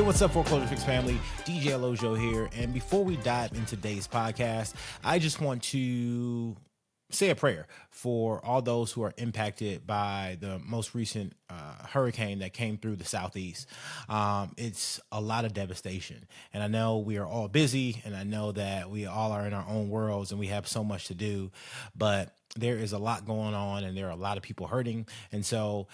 what's up, Foreclosure Fix family? DJ Olojo here. And before we dive into today's podcast, I just want to say a prayer for all those who are impacted by the most recent hurricane that came through the Southeast. It's a lot of devastation. And I know we are all busy, and I know that we all are in our own worlds and we have so much to do, but there is a lot going on and there are a lot of people hurting. And so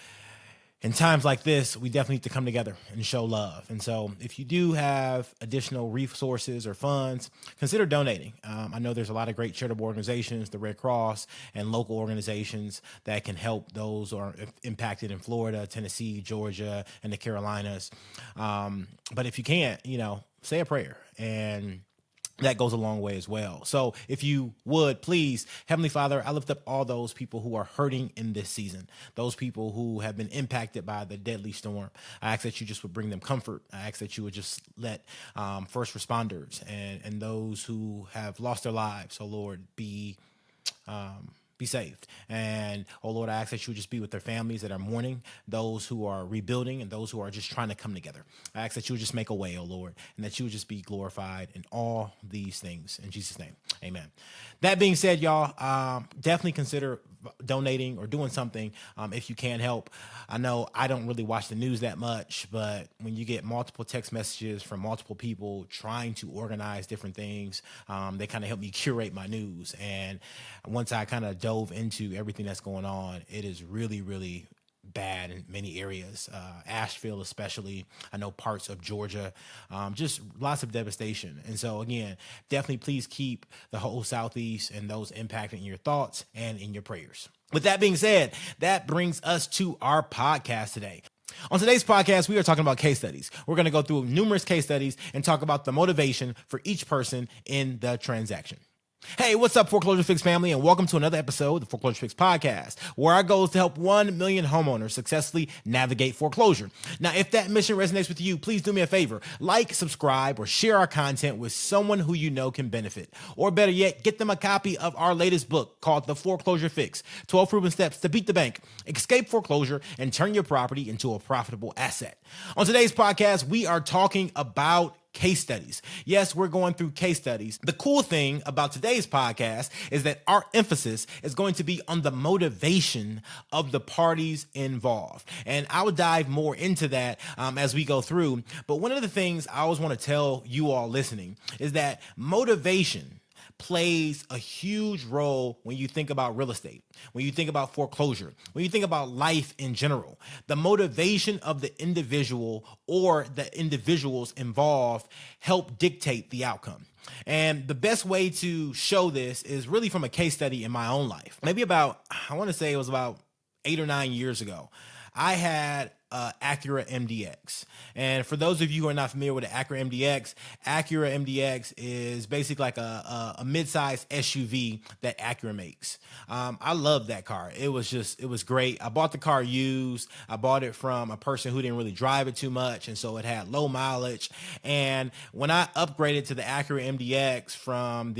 in times like this, we definitely need to come together and show love. And so if you do have additional resources or funds, consider donating. I know there's a lot of great charitable organizations, the Red Cross, and local organizations that can help those who are impacted in Florida, Tennessee, Georgia, and the Carolinas. But if you can't, say a prayer, and that goes a long way as well. So if you would, please, Heavenly Father, I lift up all those people who are hurting in this season, those people who have been impacted by the deadly storm. I ask that you just would bring them comfort. I ask that you would just let first responders and those who have lost their lives, oh Lord, be saved. And, oh Lord, I ask that you would just be with their families that are mourning, those who are rebuilding, and those who are just trying to come together. I ask that you would just make a way, oh Lord, and that you would just be glorified in all these things. In Jesus' name, amen. That being said, y'all, definitely consider donating or doing something if you can help. I know I don't really watch the news that much, but when you get multiple text messages from multiple people trying to organize different things, they kind of help me curate my news. And once I kind of dove into everything that's going on, it is really, really bad in many areas, Asheville especially. I know parts of Georgia, just lots of devastation. And so again, definitely please keep the whole Southeast and those impacted in your thoughts and in your prayers. With that being said, that brings us to our podcast today. On today's podcast, we are talking about case studies. We're going to go through numerous case studies and talk about the motivation for each person in the transaction. Hey, what's up, Foreclosure Fix family, and welcome to another episode of the Foreclosure Fix podcast, where our goal is to help 1 million homeowners successfully navigate foreclosure. Now, if that mission resonates with you, please do me a favor, like, subscribe, or share our content with someone who you know can benefit. Or better yet, get them a copy of our latest book called The Foreclosure Fix, 12 Proven Steps to Beat the Bank, Escape Foreclosure, and Turn Your Property into a Profitable Asset. On today's podcast, we are talking about case studies. Yes, we're going through case studies. The cool thing about today's podcast is that our emphasis is going to be on the motivation of the parties involved. And I will dive more into that as we go through. But one of the things I always want to tell you all listening is that motivation plays a huge role when you think about real estate, when you think about foreclosure, when you think about life in general. The motivation of the individual or the individuals involved help dictate the outcome. And the best way to show this is really from a case study in my own life. Maybe I want to say it was about 8 or 9 years ago. I had Acura MDX. And for those of you who are not familiar with the Acura MDX is basically like a mid-sized SUV that Acura makes. I love that car. It was great. I bought the car used. I bought it from a person who didn't really drive it too much, and so it had low mileage. And when I upgraded to the Acura MDX from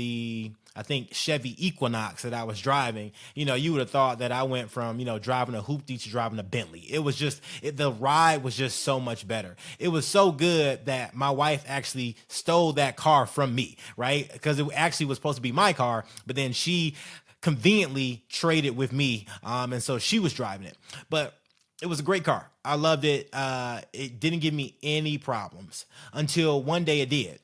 I think Chevy Equinox that I was driving, you would have thought that I went from, driving a hoopty to driving a Bentley. It was the ride was just so much better. It was so good that my wife actually stole that car from me, right? Because it actually was supposed to be my car, but then she conveniently traded with me. And so she was driving it, but it was a great car. I loved it. It didn't give me any problems until one day it did.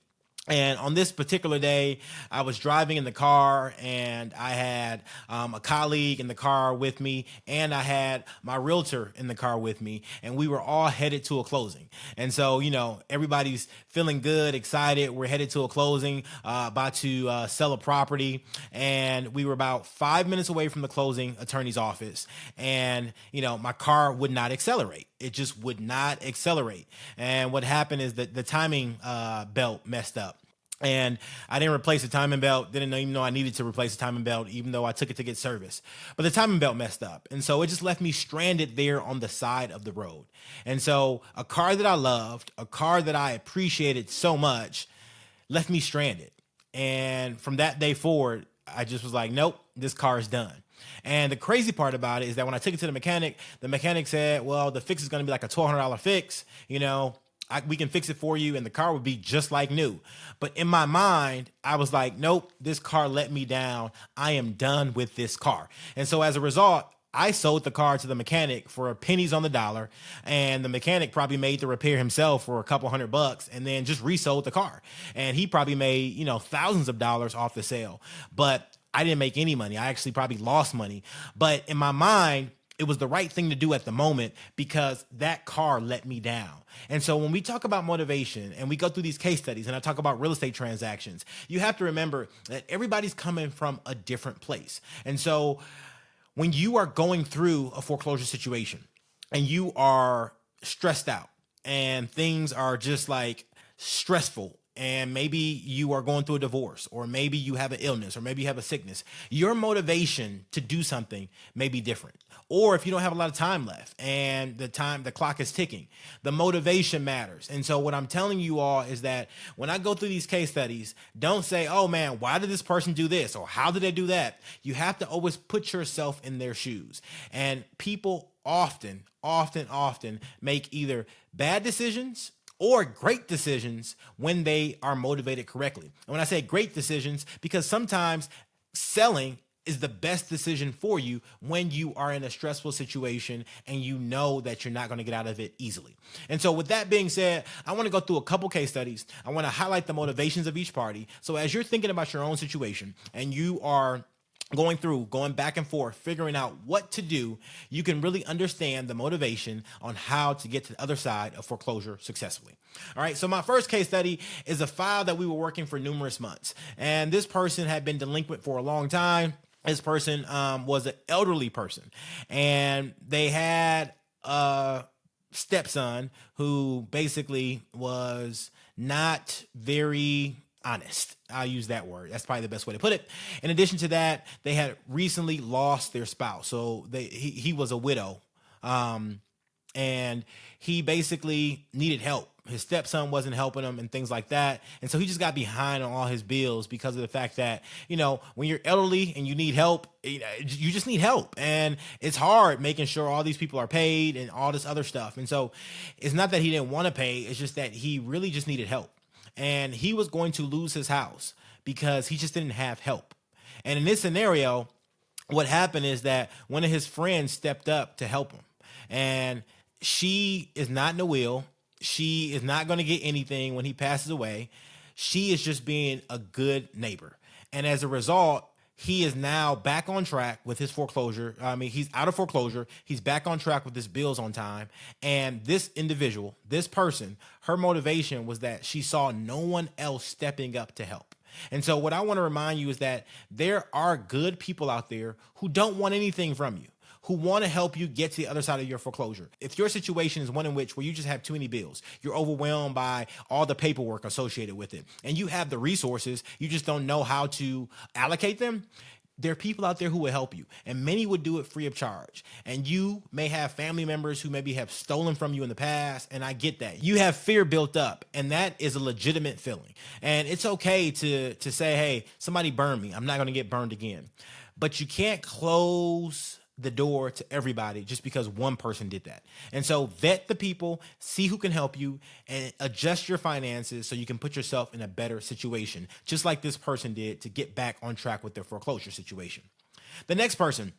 And on this particular day, I was driving in the car, and I had a colleague in the car with me, and I had my realtor in the car with me, and we were all headed to a closing. And so, everybody's feeling good, excited. We're headed to a closing, about to sell a property, and we were about 5 minutes away from the closing attorney's office, and, my car would not accelerate. It just would not accelerate. And what happened is that the timing belt messed up. And I didn't replace the timing belt, didn't even know I needed to replace the timing belt, even though I took it to get service. But the timing belt messed up. And so it just left me stranded there on the side of the road. And so a car that I loved, a car that I appreciated so much, left me stranded. And from that day forward, I just was like, nope, this car is done. And the crazy part about it is that when I took it to the mechanic said, well, the fix is going to be like a $1,200 fix, we can fix it for you, and the car would be just like new. But in my mind, I was like, nope, this car let me down. I am done with this car. And so as a result, I sold the car to the mechanic for pennies on the dollar, and the mechanic probably made the repair himself for a couple $100 and then just resold the car. And he probably made, thousands of dollars off the sale. But I didn't make any money. I actually probably lost money. But in my mind, it was the right thing to do at the moment because that car let me down. And so when we talk about motivation and we go through these case studies and I talk about real estate transactions, you have to remember that everybody's coming from a different place. And so when you are going through a foreclosure situation and you are stressed out and things are just like stressful, and maybe you are going through a divorce, or maybe you have an illness, or maybe you have a sickness, your motivation to do something may be different. Or if you don't have a lot of time left and the clock is ticking, the motivation matters. And so what I'm telling you all is that when I go through these case studies, don't say, oh man, why did this person do this? Or how did they do that? You have to always put yourself in their shoes. And people often make either bad decisions or great decisions when they are motivated correctly. And when I say great decisions, because sometimes selling is the best decision for you when you are in a stressful situation and you know that you're not going to get out of it easily. And so with that being said, I want to go through a couple case studies. I want to highlight the motivations of each party. So as you're thinking about your own situation and you are going back and forth, figuring out what to do, you can really understand the motivation on how to get to the other side of foreclosure successfully. All right. So my first case study is a file that we were working for numerous months. And this person had been delinquent for a long time. This person was an elderly person, and they had a stepson who basically was not very honest. I'll use that word. That's probably the best way to put it. In addition to that, they had recently lost their spouse. So he was a widow. And he basically needed help. His stepson wasn't helping him and things like that. And so he just got behind on all his bills because of the fact that, when you're elderly and you need help, you just need help. And it's hard making sure all these people are paid and all this other stuff. And so it's not that he didn't want to pay. It's just that he really just needed help. And he was going to lose his house because he just didn't have help. And in this scenario, what happened is that one of his friends stepped up to help him. And she is not in the will. She is not going to get anything when he passes away. She is just being a good neighbor. And as a result, he is now back on track with his foreclosure. He's out of foreclosure. He's back on track with his bills on time. And this individual, this person, her motivation was that she saw no one else stepping up to help. And so what I want to remind you is that there are good people out there who don't want anything from you, who want to help you get to the other side of your foreclosure. If your situation is one in which where you just have too many bills, you're overwhelmed by all the paperwork associated with it, and you have the resources, you just don't know how to allocate them, there are people out there who will help you, and many would do it free of charge. And you may have family members who maybe have stolen from you in the past, and I get that. You have fear built up, and that is a legitimate feeling. And it's okay to say, hey, somebody burned me. I'm not going to get burned again. But you can't close the door to everybody just because one person did that. And so vet the people, see who can help you, and adjust your finances so you can put yourself in a better situation, just like this person did to get back on track with their foreclosure situation. The next person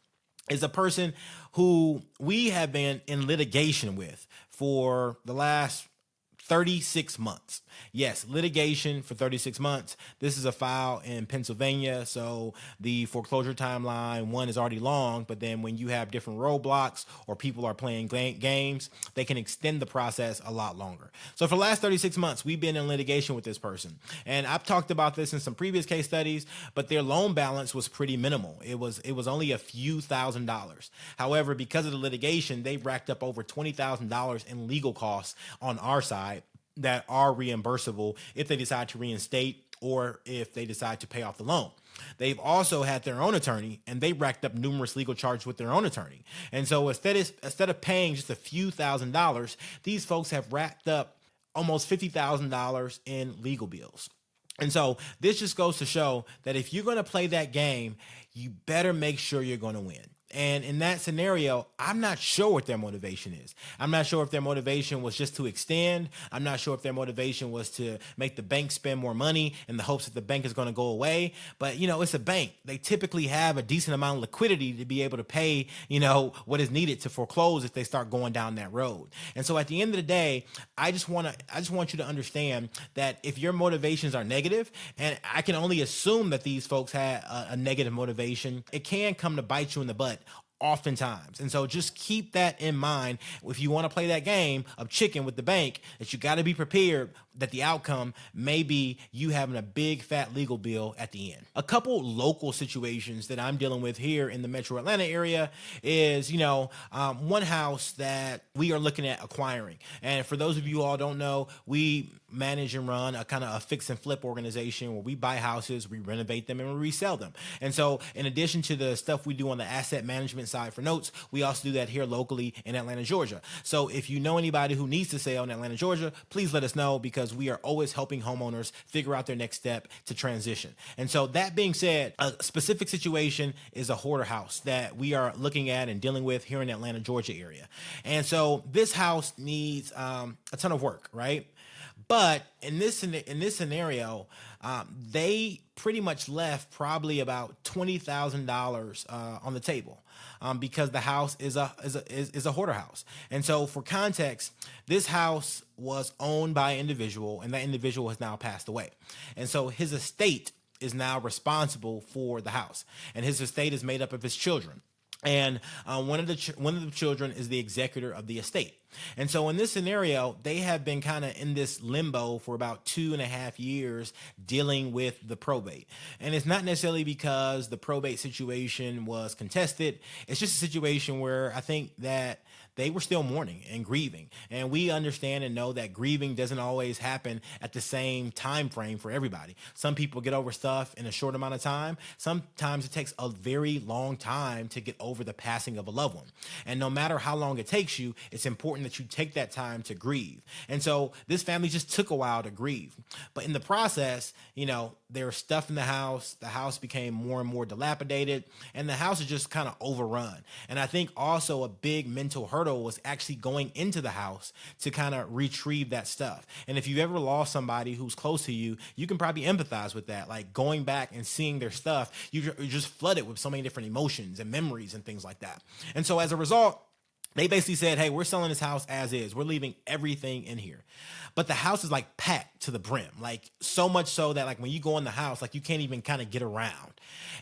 is a person who we have been in litigation with for the last 36 months. Yes, litigation for 36 months. This is a file in Pennsylvania, so the foreclosure timeline, one is already long, but then when you have different roadblocks or people are playing games, they can extend the process a lot longer. So for the last 36 months, we've been in litigation with this person. And I've talked about this in some previous case studies, but their loan balance was pretty minimal. It was only a few $1,000s. However, because of the litigation, they racked up over $20,000 in legal costs on our side that are reimbursable if they decide to reinstate or if they decide to pay off the loan. They've also had their own attorney, and they racked up numerous legal charges with their own attorney. And so instead of paying just a few $1,000s, these folks have racked up almost $50,000 in legal bills. And so this just goes to show that if you're going to play that game, you better make sure you're going to win. And in that scenario, I'm not sure what their motivation is. I'm not sure if their motivation was just to extend. I'm not sure if their motivation was to make the bank spend more money in the hopes that the bank is going to go away. But, it's a bank. They typically have a decent amount of liquidity to be able to pay, what is needed to foreclose if they start going down that road. And so at the end of the day, I just want you to understand that if your motivations are negative, and I can only assume that these folks had a negative motivation, it can come to bite you in the butt oftentimes. And so just keep that in mind if you want to play that game of chicken with the bank, that you got to be prepared that the outcome may be you having a big fat legal bill at the end. A couple local situations that I'm dealing with here in the metro Atlanta area is, one house that we are looking at acquiring. And for those of you all don't know, we manage and run a kind of a fix and flip organization where we buy houses, we renovate them, and we resell them. And so in addition to the stuff we do on the asset management side for notes, we also do that here locally in Atlanta, Georgia. So if you know anybody who needs to sell in Atlanta, Georgia, please let us know, because we are always helping homeowners figure out their next step to transition. And so that being said, a specific situation is a hoarder house that we are looking at and dealing with here in the Atlanta, Georgia area. And so this house needs a ton of work, right? But in this scenario, they pretty much left probably about $20,000 on the table, because the house is a hoarder house. And so for context, this house was owned by an individual, and that individual has now passed away. And so his estate is now responsible for the house, and his estate is made up of his children. And one of the children is the executor of the estate. And so in this scenario, they have been kind of in this limbo for about 2.5 years dealing with the probate. And it's not necessarily because the probate situation was contested. It's just a situation where I think that they were still mourning and grieving. And we understand and know that grieving doesn't always happen at the same time frame for everybody. Some people get over stuff in a short amount of time. Sometimes it takes a very long time to get over the passing of a loved one. And no matter how long it takes you, it's important that you take that time to grieve. And so this family just took a while to grieve. But in the process, there was stuff in the house. The house became more and more dilapidated, and the house is just kind of overrun. And I think also a big mental hurdle was actually going into the house to kind of retrieve that stuff. And if you've ever lost somebody who's close to you, you can probably empathize with that. Like going back and seeing their stuff, you're just flooded with so many different emotions and memories and things like that. And so as a result, they basically said, hey, we're selling this house as is. We're leaving everything in here. But the house is like packed to the brim, like so much so that like when you go in the house, like you can't even kind of get around.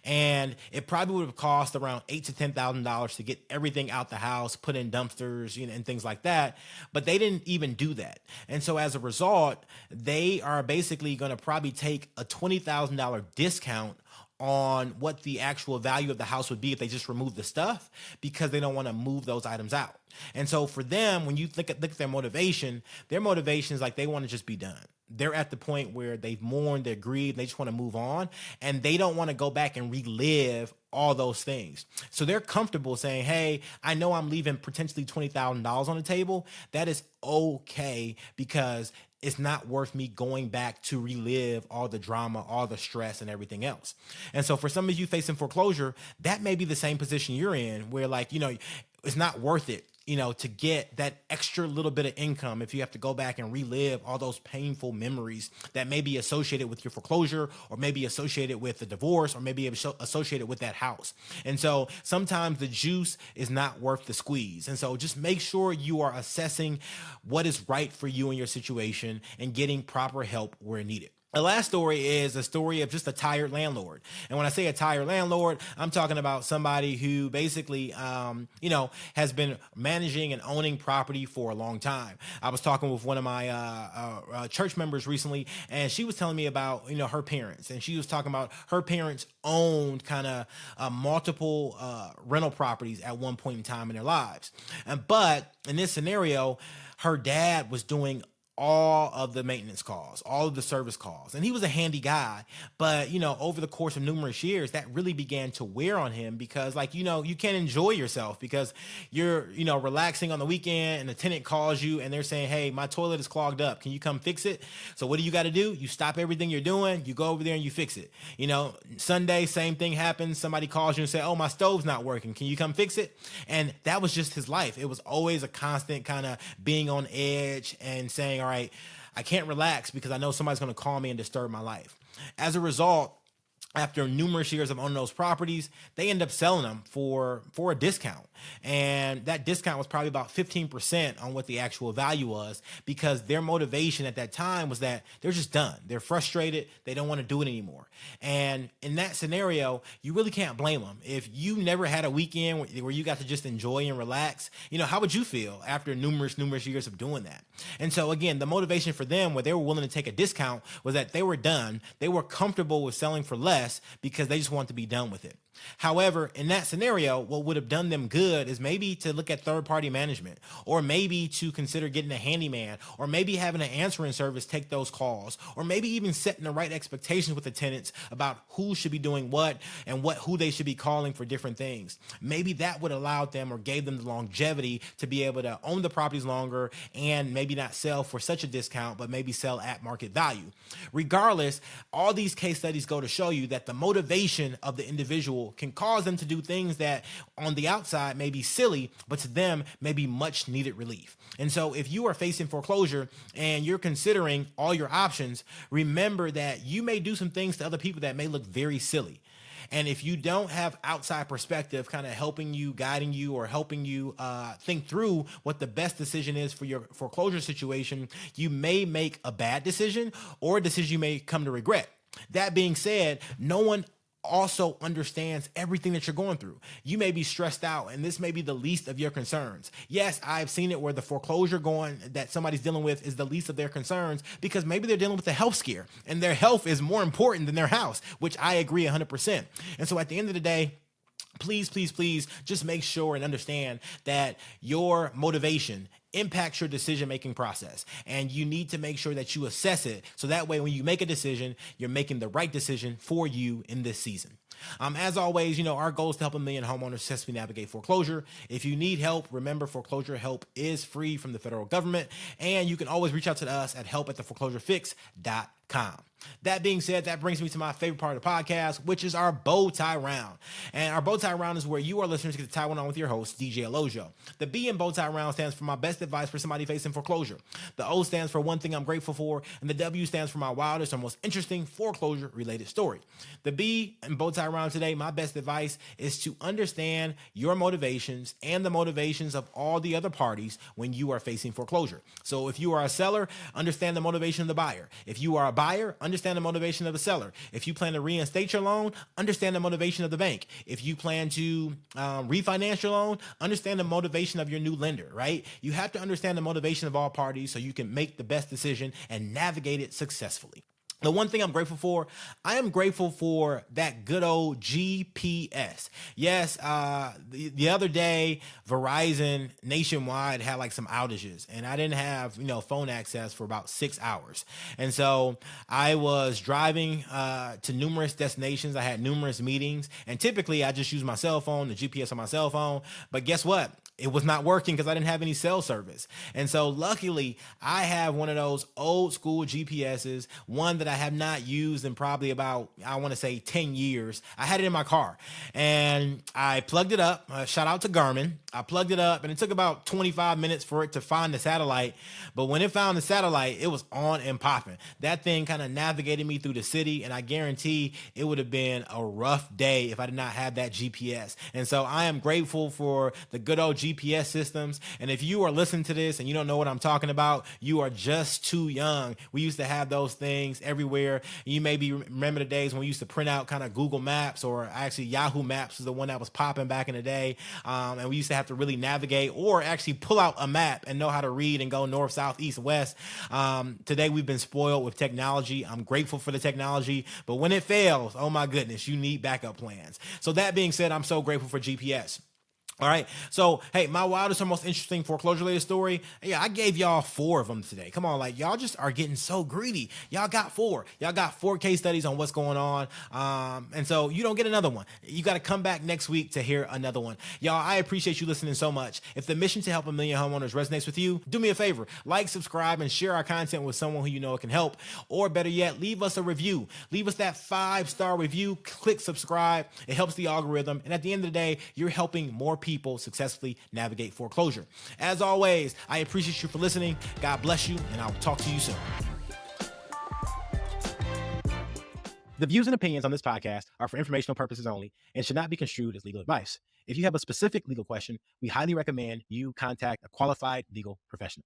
And it probably would have cost around $8,000 to $10,000 to get everything out the house, put in dumpsters, and things like that. But they didn't even do that. And so as a result, they are basically going to probably take a $20,000 discount on what the actual value of the house would be if they just remove the stuff, because they don't want to move those items out. And so for them, when you look at their motivation is like they want to just be done. They're at the point where they've mourned, they're grieved, they just want to move on, and they don't want to go back and relive all those things. So they're comfortable saying, hey, I know I'm leaving potentially $20,000 on the table. That is okay, because it's not worth me going back to relive all the drama, all the stress, and everything else. And so for some of you facing foreclosure, that may be the same position you're in, where it's not worth it, to get that extra little bit of income if you have to go back and relive all those painful memories that may be associated with your foreclosure, or maybe associated with the divorce, or maybe associated with that house. And so sometimes the juice is not worth the squeeze. And so just make sure you are assessing what is right for you in your situation and getting proper help where needed. The last story is a story of just a tired landlord. And when I say a tired landlord, I'm talking about somebody who basically, has been managing and owning property for a long time. I was talking with one of my church members recently, and she was telling me about, her parents. And she was talking about her parents owned kind of multiple rental properties at one point in time in their lives. But in this scenario, her dad was doing all of the maintenance calls, all of the service calls. And he was a handy guy, but over the course of numerous years, that really began to wear on him because you can't enjoy yourself because you're, relaxing on the weekend and the tenant calls you and they're saying, hey, my toilet is clogged up. Can you come fix it? So what do you got to do? You stop everything you're doing. You go over there and you fix it. Sunday, same thing happens. Somebody calls you and say, oh, my stove's not working. Can you come fix it? And that was just his life. It was always a constant kind of being on edge and saying, all right, I can't relax because I know somebody's going to call me and disturb my life. As a result, after numerous years of owning those properties, they end up selling them for a discount. And that discount was probably about 15% on what the actual value was because their motivation at that time was that they're just done. They're frustrated. They don't want to do it anymore. And in that scenario, you really can't blame them. If you never had a weekend where you got to just enjoy and relax, how would you feel after numerous years of doing that? And so again, the motivation for them where they were willing to take a discount was that they were done. They were comfortable with selling for less because they just want to be done with it. However, in that scenario, what would have done them good is maybe to look at third-party management, or maybe to consider getting a handyman, or maybe having an answering service take those calls, or maybe even setting the right expectations with the tenants about who should be doing what and who they should be calling for different things. Maybe that would allow them or gave them the longevity to be able to own the properties longer and maybe not sell for such a discount, but maybe sell at market value. Regardless, all these case studies go to show you that the motivation of the individual can cause them to do things that on the outside may be silly, but to them may be much needed relief. And so if you are facing foreclosure and you're considering all your options, remember that you may do some things to other people that may look very silly. And if you don't have outside perspective kind of helping you, guiding you, or helping you think through what the best decision is for your foreclosure situation, you may make a bad decision or a decision you may come to regret. That being said, no one also understands everything that you're going through. You may be stressed out and this may be the least of your concerns. Yes, I've seen it where the foreclosure that somebody's dealing with is the least of their concerns because maybe they're dealing with a health scare and their health is more important than their house, which I agree 100%. And so at the end of the day, please just make sure and understand that your motivation impacts your decision-making process. And you need to make sure that you assess it. So that way, when you make a decision, you're making the right decision for you in this season. As always, our goal is to help 1 million homeowners successfully navigate foreclosure. If you need help, remember foreclosure help is free from the federal government. And you can always reach out to us at help@theforeclosurefix.com. That being said, that brings me to my favorite part of the podcast, which is our bow tie round. And our bow tie round is where you, our listeners, get to tie one on with your host, DJ Olojo. The B in bow tie round stands for my best advice for somebody facing foreclosure. The O stands for one thing I'm grateful for. And the W stands for my wildest or most interesting foreclosure-related story. The B in bow tie round today, my best advice is to understand your motivations and the motivations of all the other parties when you are facing foreclosure. So if you are a seller, understand the motivation of the buyer. If you are a buyer, understand the motivation of the seller. If you plan to reinstate your loan, understand the motivation of the bank. If you plan to refinance your loan, understand the motivation of your new lender, right? You have to understand the motivation of all parties so you can make the best decision and navigate it successfully. The one thing I'm grateful for, I am grateful for that good old GPS. Yes, the other day, Verizon nationwide had like some outages and I didn't have, phone access for about 6 hours. And so I was driving to numerous destinations. I had numerous meetings and typically I just use my cell phone, the GPS on my cell phone. But guess what? It was not working because I didn't have any cell service. And so luckily I have one of those old school GPSs, one that I have not used in probably about, 10 years. I had it in my car and I plugged it up. Shout out to Garmin. I plugged it up and it took about 25 minutes for it to find the satellite. But when it found the satellite, it was on and popping. That thing kind of navigated me through the city. And I guarantee it would have been a rough day if I did not have that GPS. And so I am grateful for the good old GPS systems. And if you are listening to this and you don't know what I'm talking about, you are just too young. We used to have those things everywhere. You maybe remember the days when we used to print out kind of Google Maps, or actually Yahoo Maps was the one that was popping back in the day. And we used to have to really navigate or actually pull out a map and know how to read and go north, south, east, west. Today we've been spoiled with technology. I'm grateful for the technology, but when it fails, oh my goodness, you need backup plans. So that being said, I'm so grateful for GPS. All right. So, hey, my wildest or most interesting foreclosure related story. Yeah, I gave y'all 4 of them today. Come on, like y'all just are getting so greedy. Y'all got 4. Y'all got 4 case studies on what's going on. And so you don't get another one. You got to come back next week to hear another one. Y'all, I appreciate you listening so much. If the mission to help 1 million homeowners resonates with you, do me a favor, like, subscribe, and share our content with someone who you know it can help. Or better yet, leave us a review. Leave us that 5-star review. Click subscribe. It helps the algorithm. And at the end of the day, you're helping more people successfully navigate foreclosure. As always, I appreciate you for listening. God bless you, and I'll talk to you soon. The views and opinions on this podcast are for informational purposes only and should not be construed as legal advice. If you have a specific legal question, we highly recommend you contact a qualified legal professional.